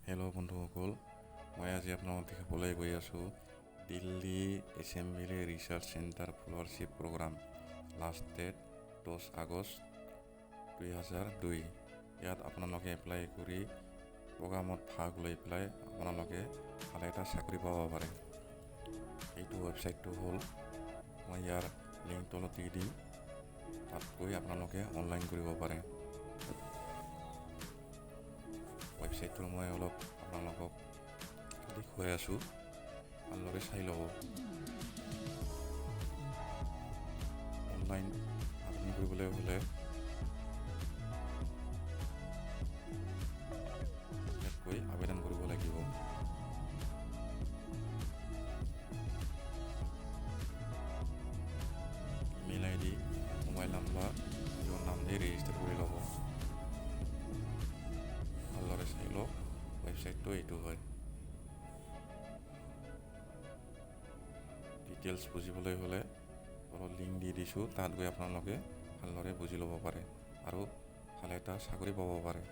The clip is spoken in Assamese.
হেল্ল' বন্ধুসকল, মই আজি আপোনালোকক দেখাবলৈ গৈ আছোঁ Delhi assembly research centre fellowship programme. Last date 10 August 2002। ইয়াত আপোনালোকে এপ্লাই কৰি প্ৰগ্ৰামত ভাগ লৈ পেলাই আপোনালোকে ভাল এটা চাকৰি পাব পাৰে। এইটো ৱেবছাইটটো হ'ল, মই ইয়াৰ লিংক তলত দি দিম, তাত গৈ আপোনালোকে অনলাইন কৰিব পাৰে। ৱেবছাইটটো মই অলপ আপোনালোকক দেখুৱাই আছোঁ, ভালদৰে চাই ল'ব। অনলাইন আবেদন কৰিবলৈ হ'লে ইয়াত গৈ আবেদন কৰিব লাগিব। ইমেইল ID, মোবাইল নাম্বাৰ, নিজৰ নাম দি ৰেজিষ্টাৰ কৰি ল'ব। ভালদৰে চাই লওক, ৱেবছাইটটো এইটো হয়। ডিটেইলছ বুজিবলৈ হ'লে অলপ লিংক দি দিছোঁ, তাত গৈ আপোনালোকে ভালদৰে বুজি ল'ব পাৰে আৰু ভাল এটা চাকৰি পাব পাৰে।